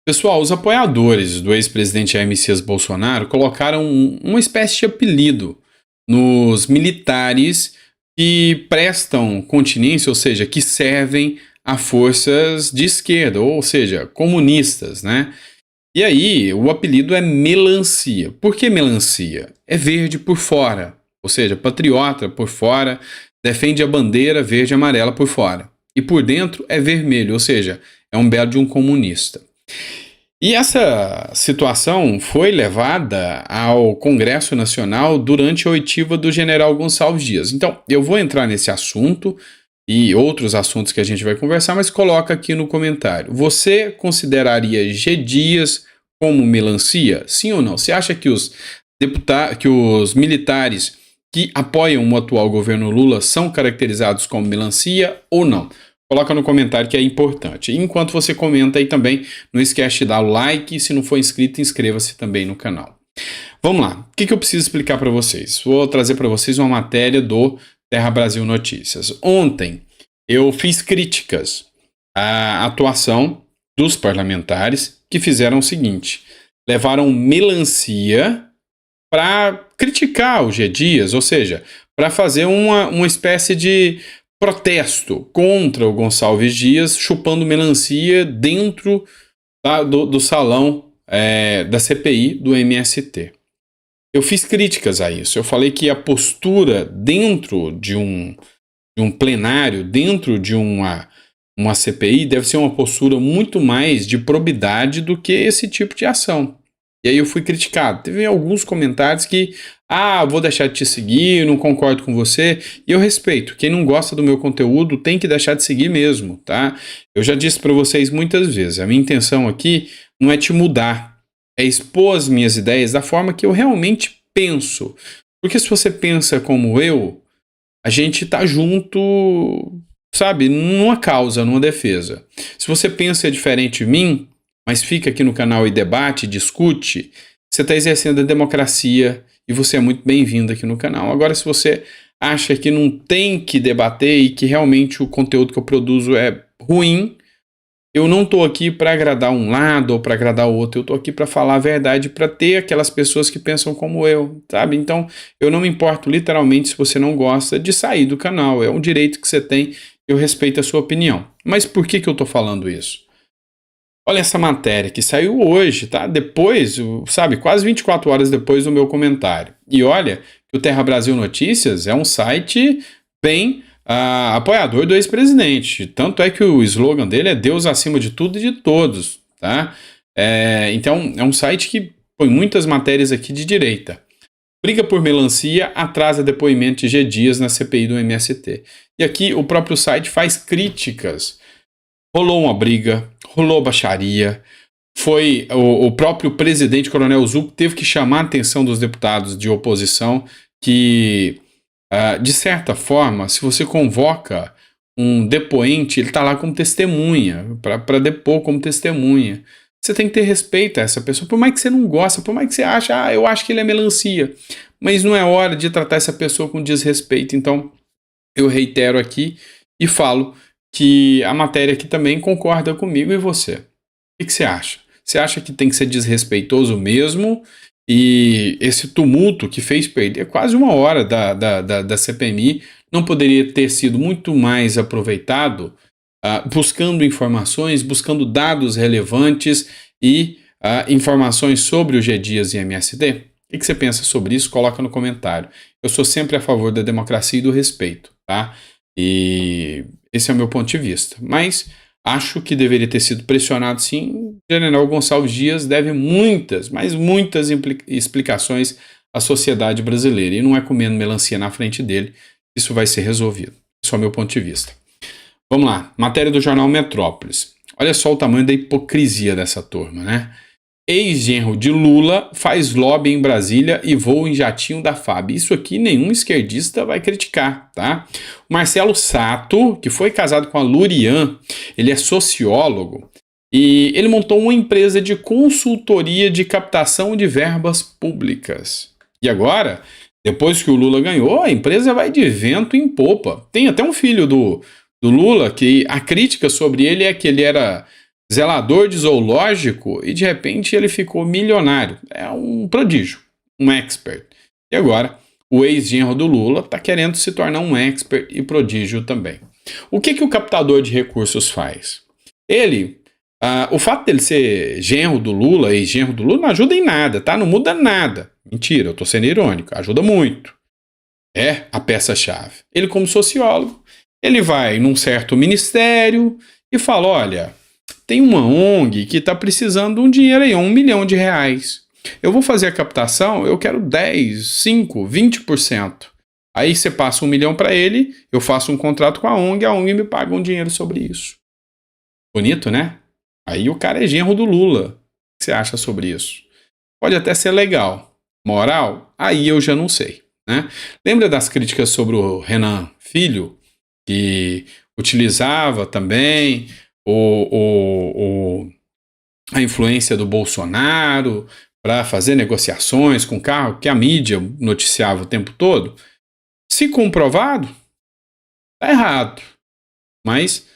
Pessoal, os apoiadores do ex-presidente Jair Messias Bolsonaro colocaram uma espécie de apelido nos militares que prestam continência, ou seja, que servem a forças de esquerda, ou seja, comunistas, né? E aí, o apelido é melancia. Por que melancia? É verde por fora, ou seja, patriota por fora, defende a bandeira verde e amarela por fora. E por dentro é vermelho, ou seja, é um belo de um comunista. E essa situação foi levada ao Congresso Nacional durante a oitiva do general Gonçalves Dias. Então, eu vou entrar nesse assunto e outros assuntos que a gente vai conversar, mas coloca aqui no comentário. Você consideraria G. Dias como melancia? Sim ou não? Você acha que os militares que apoiam o atual governo Lula são caracterizados como melancia ou não? Coloca no comentário que é importante. Enquanto você comenta aí também, não esquece de dar o like e se não for inscrito, inscreva-se também no canal. Vamos lá, o que eu preciso explicar para vocês? Vou trazer para vocês uma matéria do Terra Brasil Notícias. Ontem eu fiz críticas à atuação dos parlamentares que fizeram o seguinte: levaram melancia para criticar o G. Dias, ou seja, para fazer uma espécie de protesto contra o Gonçalves Dias chupando melancia dentro do salão da CPI do MST. Eu fiz críticas a isso. Eu falei que a postura dentro de um plenário, dentro de uma CPI, deve ser uma postura muito mais de probidade do que esse tipo de ação. E aí eu fui criticado. Teve alguns comentários que, vou deixar de te seguir, não concordo com você. E eu respeito. Quem não gosta do meu conteúdo tem que deixar de seguir mesmo, tá? Eu já disse para vocês muitas vezes, a minha intenção aqui não é te mudar, é expor as minhas ideias da forma que eu realmente penso. Porque se você pensa como eu, a gente tá junto, sabe, numa causa, numa defesa. Se você pensa diferente de mim, mas fica aqui no canal e debate, discute, você está exercendo a democracia e você é muito bem-vindo aqui no canal. Agora, se você acha que não tem que debater e que realmente o conteúdo que eu produzo é ruim, eu não estou aqui para agradar um lado ou para agradar o outro, eu estou aqui para falar a verdade, para ter aquelas pessoas que pensam como eu, sabe? Então, eu não me importo literalmente se você não gosta de sair do canal, é um direito que você tem, eu respeito a sua opinião. Mas por que eu estou falando isso? Olha essa matéria que saiu hoje, tá? Depois, sabe, quase 24 horas depois do meu comentário. E olha que o Terra Brasil Notícias é um site bem apoiador do ex-presidente. Tanto é que o slogan dele é Deus acima de tudo e de todos, tá? Então, é um site que põe muitas matérias aqui de direita. Briga por melancia atrasa depoimento de G. Dias na CPI do MST. E aqui o próprio site faz críticas. Rolou uma briga, rolou baixaria, foi o próprio presidente, Coronel Zucco, teve que chamar a atenção dos deputados de oposição que, de certa forma, se você convoca um depoente, ele está lá como testemunha, para depor como testemunha. Você tem que ter respeito a essa pessoa, por mais que você não gosta, por mais que você ache, eu acho que ele é melancia, mas não é hora de tratar essa pessoa com desrespeito. Então, eu reitero aqui e falo que a matéria aqui também concorda comigo e você. O que você acha? Você acha que tem que ser desrespeitoso mesmo? E esse tumulto que fez perder quase uma hora da CPMI não poderia ter sido muito mais aproveitado buscando informações, buscando dados relevantes e informações sobre o G. Dias e MST? O que você pensa sobre isso? Coloca no comentário. Eu sou sempre a favor da democracia e do respeito, tá? E esse é o meu ponto de vista. Mas acho que deveria ter sido pressionado sim. O general Gonçalves Dias deve muitas explicações à sociedade brasileira. E não é comendo melancia na frente dele que isso vai ser resolvido. Esse é o meu ponto de vista. Vamos lá. Matéria do jornal Metrópolis. Olha só o tamanho da hipocrisia dessa turma, né? Ex-genro de Lula faz lobby em Brasília e voa em jatinho da FAB. Isso aqui nenhum esquerdista vai criticar, tá? O Marcelo Sato, que foi casado com a Lurian, ele é sociólogo e ele montou uma empresa de consultoria de captação de verbas públicas. E agora, depois que o Lula ganhou, a empresa vai de vento em popa. Tem até um filho do Lula que a crítica sobre ele é que ele era zelador de zoológico e de repente ele ficou milionário. É um prodígio, um expert. E agora, o ex-genro do Lula está querendo se tornar um expert e prodígio também. O que o captador de recursos faz? O fato dele ser genro do Lula, ex-genro do Lula, não ajuda em nada, tá? Não muda nada. Mentira, eu tô sendo irônico. Ajuda muito. É a peça-chave. Ele, como sociólogo, ele vai num certo ministério e fala, olha, tem uma ONG que está precisando de um dinheiro aí, R$1 milhão. Eu vou fazer a captação, eu quero 10, 5, 20%. Aí você passa R$1 milhão para ele, eu faço um contrato com a ONG me paga um dinheiro sobre isso. Bonito, né? Aí o cara é genro do Lula. O que você acha sobre isso? Pode até ser legal. Moral? Aí eu já não sei, né? Lembra das críticas sobre o Renan Filho, que utilizava também a influência do Bolsonaro para fazer negociações com o carro que a mídia noticiava o tempo todo? Se comprovado, tá errado. Mas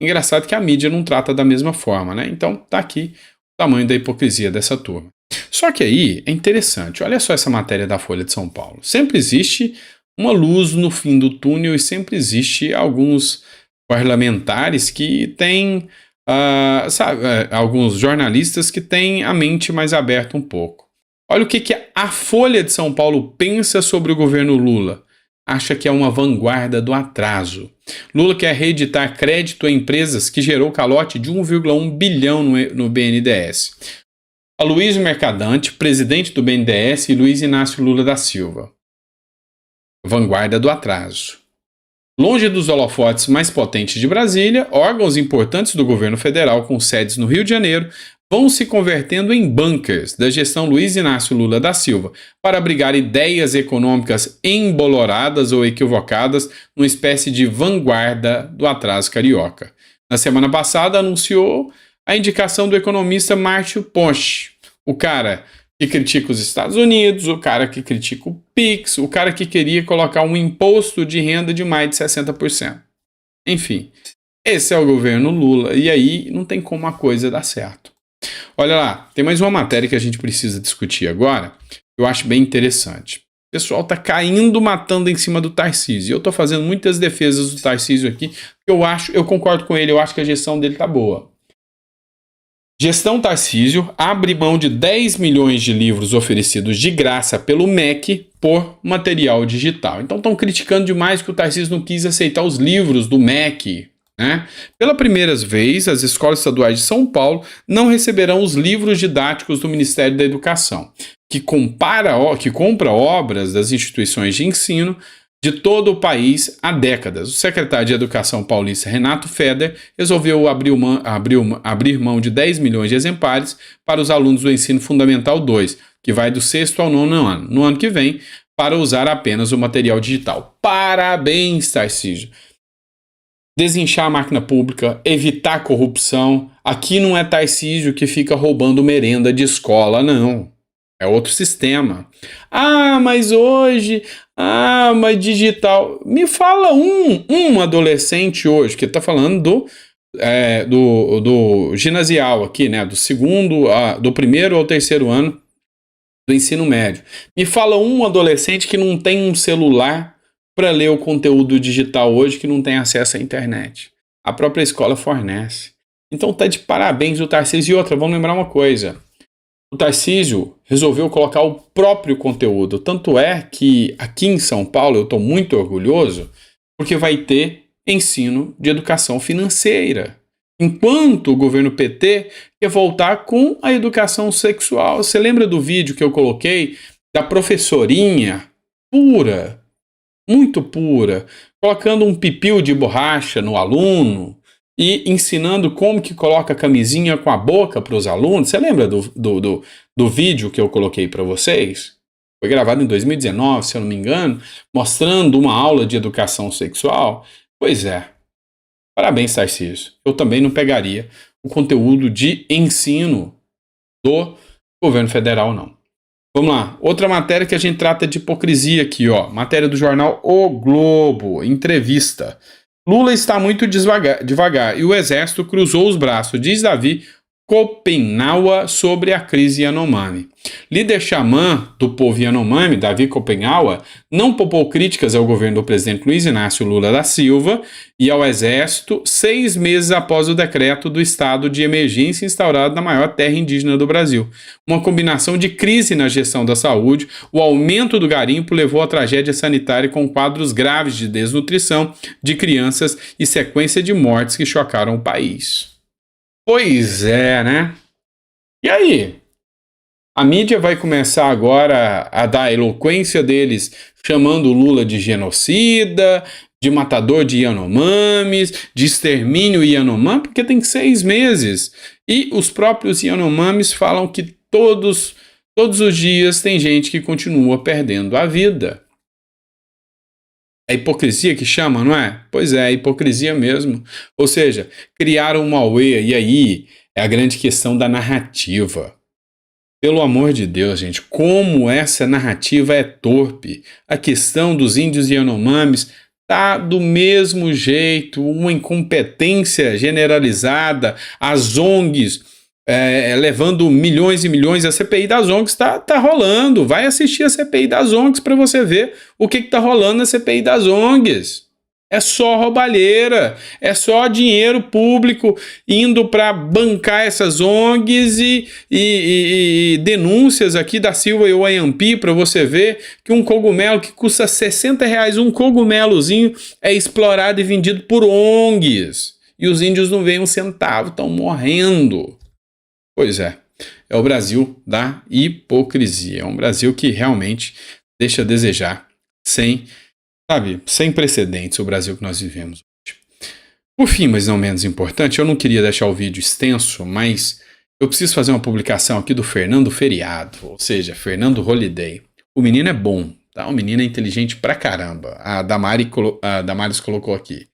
engraçado que a mídia não trata da mesma forma, né? Então tá aqui o tamanho da hipocrisia dessa turma. Só que aí é interessante, olha só essa matéria da Folha de São Paulo. Sempre existe uma luz no fim do túnel e sempre existe alguns parlamentares que têm, alguns jornalistas que têm a mente mais aberta um pouco. Olha o que a Folha de São Paulo pensa sobre o governo Lula. Acha que é uma vanguarda do atraso. Lula quer reeditar crédito a empresas que gerou calote de 1,1 bilhão no BNDES. Aloysio Mercadante, presidente do BNDES, e Luiz Inácio Lula da Silva. Vanguarda do atraso. Longe dos holofotes mais potentes de Brasília, órgãos importantes do governo federal com sedes no Rio de Janeiro vão se convertendo em bunkers da gestão Luiz Inácio Lula da Silva para abrigar ideias econômicas emboloradas ou equivocadas numa espécie de vanguarda do atraso carioca. Na semana passada, anunciou a indicação do economista Márcio Ponche, o cara que critica os Estados Unidos, o cara que critica o PIX, o cara que queria colocar um imposto de renda de mais de 60%. Enfim, esse é o governo Lula, e aí não tem como a coisa dar certo. Olha lá, tem mais uma matéria que a gente precisa discutir agora, eu acho bem interessante. O pessoal tá caindo, matando em cima do Tarcísio. Eu tô fazendo muitas defesas do Tarcísio aqui, eu concordo com ele, eu acho que a gestão dele tá boa. Gestão Tarcísio abre mão de 10 milhões de livros oferecidos de graça pelo MEC por material digital. Então estão criticando demais que o Tarcísio não quis aceitar os livros do MEC, né? Pela primeira vez, as escolas estaduais de São Paulo não receberão os livros didáticos do Ministério da Educação, que compra obras das instituições de ensino de todo o país há décadas. O secretário de Educação paulista, Renato Feder, resolveu abrir mão de 10 milhões de exemplares para os alunos do Ensino Fundamental 2, que vai do 6º ao 9º ano. No ano que vem, para usar apenas o material digital. Parabéns, Tarcísio! Desinchar a máquina pública, evitar corrupção. Aqui não é Tarcísio que fica roubando merenda de escola, não. É outro sistema. Mas hoje... mas digital. Me fala um adolescente hoje, que está falando do ginasial aqui, né? Do primeiro ao terceiro ano do ensino médio. Me fala um adolescente que não tem um celular para ler o conteúdo digital hoje, que não tem acesso à internet. A própria escola fornece. Então tá de parabéns o Tarcísio. E outra, vamos lembrar uma coisa. O Tarcísio resolveu colocar o próprio conteúdo. Tanto é que aqui em São Paulo eu estou muito orgulhoso, porque vai ter ensino de educação financeira. Enquanto o governo PT quer voltar com a educação sexual. Você lembra do vídeo que eu coloquei da professorinha pura, muito pura, colocando um pipil de borracha no aluno e ensinando como que coloca a camisinha com a boca para os alunos? Você lembra do vídeo que eu coloquei para vocês? Foi gravado em 2019, se eu não me engano, mostrando uma aula de educação sexual. Pois é. Parabéns, Tarcísio. Eu também não pegaria o conteúdo de ensino do governo federal, não. Vamos lá. Outra matéria que a gente trata de hipocrisia aqui, ó. Matéria do jornal O Globo. Entrevista. Lula está muito devagar e o exército cruzou os braços, diz Davi Copenaua sobre a crise Yanomami. Líder xamã do povo Yanomami, Davi Copenaua, não poupou críticas ao governo do presidente Luiz Inácio Lula da Silva e ao exército 6 meses após o decreto do estado de emergência instaurado na maior terra indígena do Brasil. Uma combinação de crise na gestão da saúde, o aumento do garimpo levou à tragédia sanitária com quadros graves de desnutrição de crianças e sequência de mortes que chocaram o país. Pois é, né? E aí? A mídia vai começar agora a dar a eloquência deles, chamando o Lula de genocida, de matador de Yanomamis, de extermínio Yanomami, porque tem 6 meses. E os próprios Yanomamis falam que todos os dias tem gente que continua perdendo a vida. É hipocrisia que chama, não é? Pois é hipocrisia mesmo. Ou seja, criaram uma auê, e aí é a grande questão da narrativa. Pelo amor de Deus, gente, como essa narrativa é torpe. A questão dos índios Yanomamis tá do mesmo jeito, uma incompetência generalizada, as ONGs levando milhões e milhões, a CPI das ONGs tá rolando. Vai assistir a CPI das ONGs para você ver o que tá rolando na CPI das ONGs. É só roubalheira, é só dinheiro público indo para bancar essas ONGs e denúncias aqui da Silva e o Ayampi para você ver que um cogumelo que custa R$60, um cogumelozinho é explorado e vendido por ONGs. E os índios não veem um centavo, estão morrendo. Pois é o Brasil da hipocrisia. É um Brasil que realmente deixa a desejar, sem precedentes, o Brasil que nós vivemos hoje. Por fim, mas não menos importante, eu não queria deixar o vídeo extenso, mas eu preciso fazer uma publicação aqui do Fernando Feriado, ou seja, Fernando Holliday. O menino é bom, tá? O menino é inteligente pra caramba. A Damares colocou aqui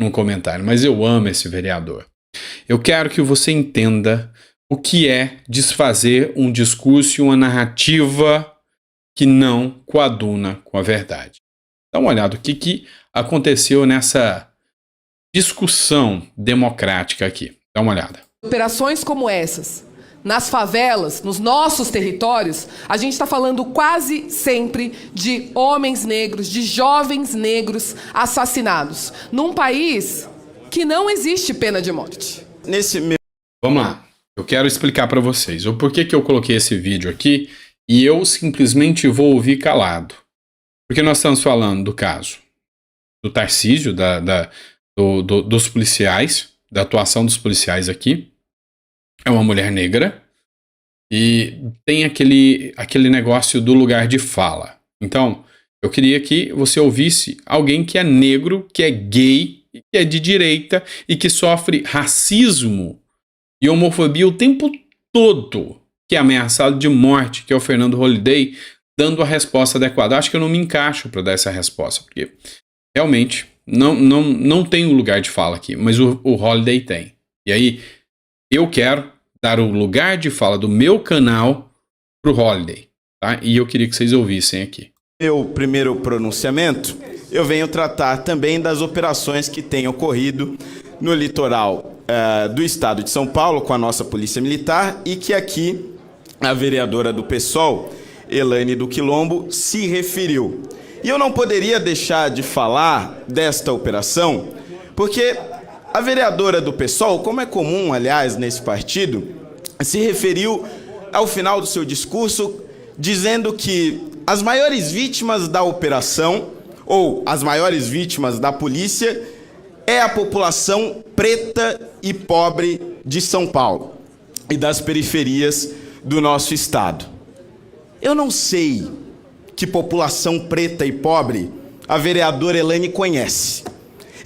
num comentário, mas eu amo esse vereador. Eu quero que você entenda o que é desfazer um discurso e uma narrativa que não coaduna com a verdade. Dá uma olhada o que aconteceu nessa discussão democrática aqui. Dá uma olhada. Operações como essas, nas favelas, nos nossos territórios, a gente está falando quase sempre de homens negros, de jovens negros assassinados, num país que não existe pena de morte. Vamos lá. Eu quero explicar para vocês o porquê que eu coloquei esse vídeo aqui e eu simplesmente vou ouvir calado. Porque nós estamos falando do caso do Tarcísio, dos policiais, da atuação dos policiais aqui. É uma mulher negra e tem aquele negócio do lugar de fala. Então, eu queria que você ouvisse alguém que é negro, que é gay, que é de direita e que sofre racismo e homofobia o tempo todo, que é ameaçado de morte, que é o Fernando Holliday, dando a resposta adequada. Acho que eu não me encaixo para dar essa resposta, porque realmente não tem um lugar de fala aqui, mas o Holliday tem. E aí, eu quero dar o lugar de fala do meu canal pro Holliday, tá? E eu queria que vocês ouvissem aqui. Meu primeiro pronunciamento, eu venho tratar também das operações que têm ocorrido no litoral do estado de São Paulo com a nossa Polícia Militar e que aqui a vereadora do PSOL, Elaine do Quilombo, se referiu. E eu não poderia deixar de falar desta operação, porque a vereadora do PSOL, como é comum, aliás, nesse partido, se referiu ao final do seu discurso dizendo que as maiores vítimas da operação, ou as maiores vítimas da polícia, é a população preta e pobre de São Paulo e das periferias do nosso estado. Eu não sei que população preta e pobre a vereadora Elaine conhece.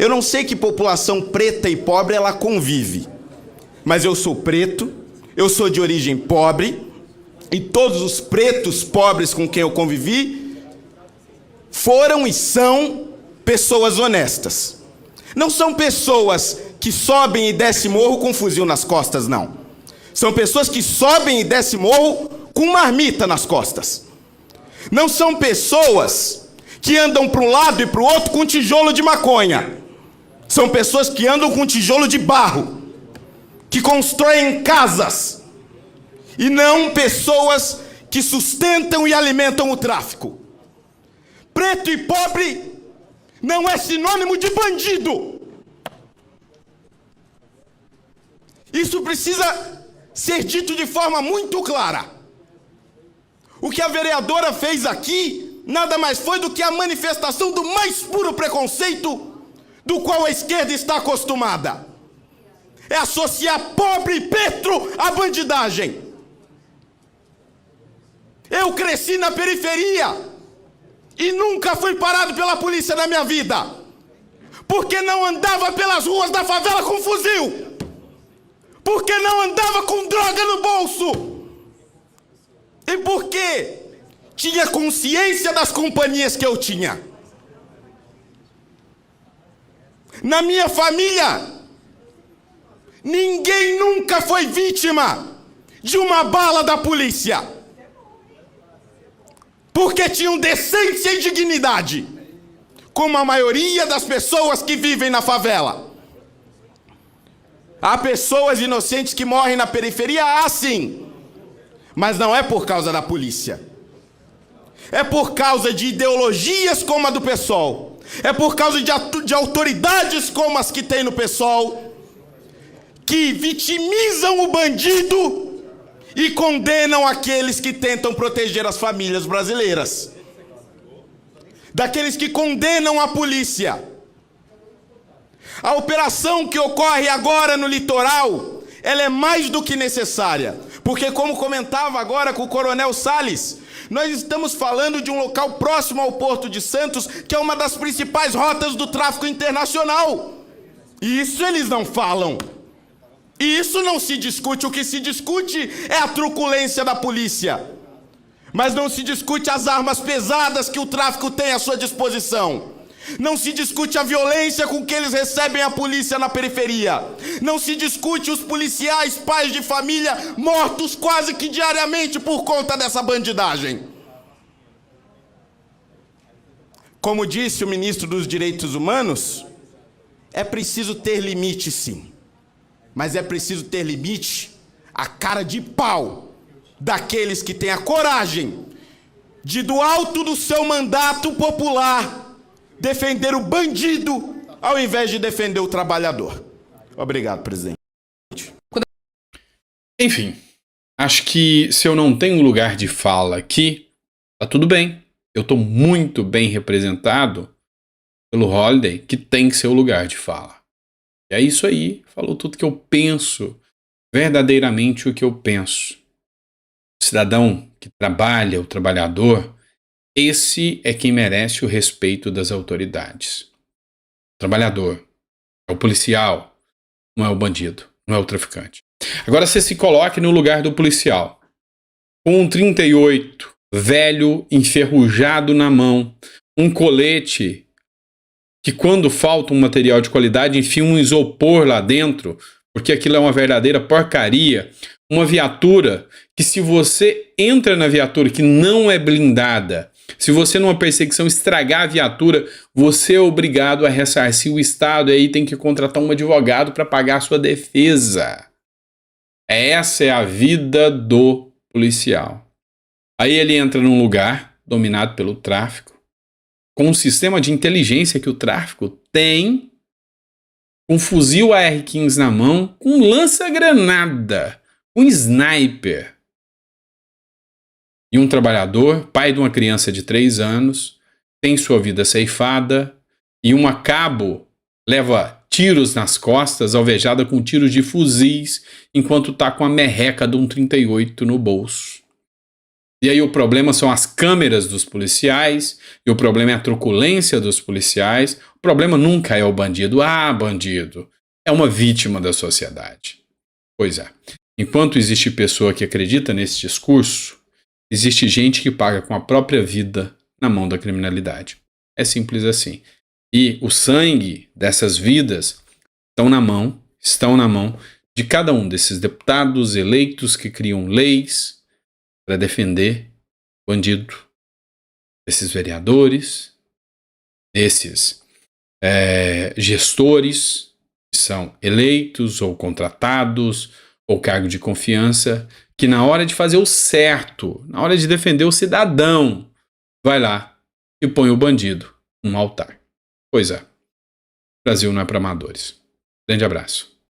Eu não sei que população preta e pobre ela convive. Mas eu sou preto, eu sou de origem pobre, e todos os pretos pobres com quem eu convivi foram e são pessoas honestas. Não são pessoas que sobem e descem morro com um fuzil nas costas, não. São pessoas que sobem e descem morro com marmita nas costas. Não são pessoas que andam para um lado e para o outro com tijolo de maconha. São pessoas que andam com tijolo de barro, que constroem casas, e não pessoas que sustentam e alimentam o tráfico. Preto e pobre não é sinônimo de bandido. Isso precisa ser dito de forma muito clara. O que a vereadora fez aqui nada mais foi do que a manifestação do mais puro preconceito do qual a esquerda está acostumada. É associar pobre e preto à bandidagem. Eu cresci na periferia e nunca fui parado pela polícia na minha vida, porque não andava pelas ruas da favela com fuzil, porque não andava com droga no bolso, e porque tinha consciência das companhias que eu tinha. Na minha família, ninguém nunca foi vítima de uma bala da polícia, porque tinham decência e dignidade, como a maioria das pessoas que vivem na favela. Há pessoas inocentes que morrem na periferia, há sim, mas não é por causa da polícia. É por causa de ideologias como a do PSOL. É por causa de autoridades como as que tem no PSOL, que vitimizam o bandido e condenam aqueles que tentam proteger as famílias brasileiras. Daqueles que condenam a polícia. A operação que ocorre agora no litoral, ela é mais do que necessária. Porque, como comentava agora com o Coronel Salles, nós estamos falando de um local próximo ao Porto de Santos, que é uma das principais rotas do tráfico internacional. E isso eles não falam. E isso não se discute. O que se discute é a truculência da polícia. Mas não se discute as armas pesadas que o tráfico tem à sua disposição. Não se discute a violência com que eles recebem a polícia na periferia. Não se discute os policiais, pais de família, mortos quase que diariamente por conta dessa bandidagem. Como disse o ministro dos Direitos Humanos, é preciso ter limite, sim. Mas é preciso ter limite à cara de pau daqueles que têm a coragem de, do alto do seu mandato popular, defender o bandido ao invés de defender o trabalhador. Obrigado, presidente. Enfim, acho que se eu não tenho lugar de fala aqui, tá tudo bem. Eu tô muito bem representado pelo Holliday, que tem seu lugar de fala. E é isso aí, falou tudo que eu penso, verdadeiramente o que eu penso. O cidadão que trabalha, o trabalhador, esse é quem merece o respeito das autoridades. O trabalhador, é o policial, não é o bandido, não é o traficante. Agora você se coloque no lugar do policial, com um 38, velho, enferrujado na mão, um colete que quando falta um material de qualidade enfia um isopor lá dentro, porque aquilo é uma verdadeira porcaria, uma viatura que se você entra na viatura que não é blindada, se você numa perseguição estragar a viatura, você é obrigado a ressarcir o Estado e aí tem que contratar um advogado para pagar a sua defesa. Essa é a vida do policial. Aí ele entra num lugar dominado pelo tráfico, com um sistema de inteligência que o tráfico tem, com um fuzil AR-15 na mão, com um lança-granada, um sniper. E um trabalhador, pai de uma criança de 3 anos, tem sua vida ceifada, e uma cabo leva tiros nas costas, alvejada com tiros de fuzis, enquanto está com a merreca de um 38 no bolso. E aí o problema são as câmeras dos policiais, e o problema é a truculência dos policiais. O problema nunca é o bandido. Ah, bandido. É uma vítima da sociedade. Pois é. Enquanto existe pessoa que acredita nesse discurso, existe gente que paga com a própria vida na mão da criminalidade. É simples assim. E o sangue dessas vidas estão na mão de cada um desses deputados eleitos que criam leis para defender o bandido, desses vereadores, desses gestores que são eleitos ou contratados ou cargo de confiança, que na hora de fazer o certo, na hora de defender o cidadão, vai lá e põe o bandido num altar. Pois é, o Brasil não é para amadores. Grande abraço.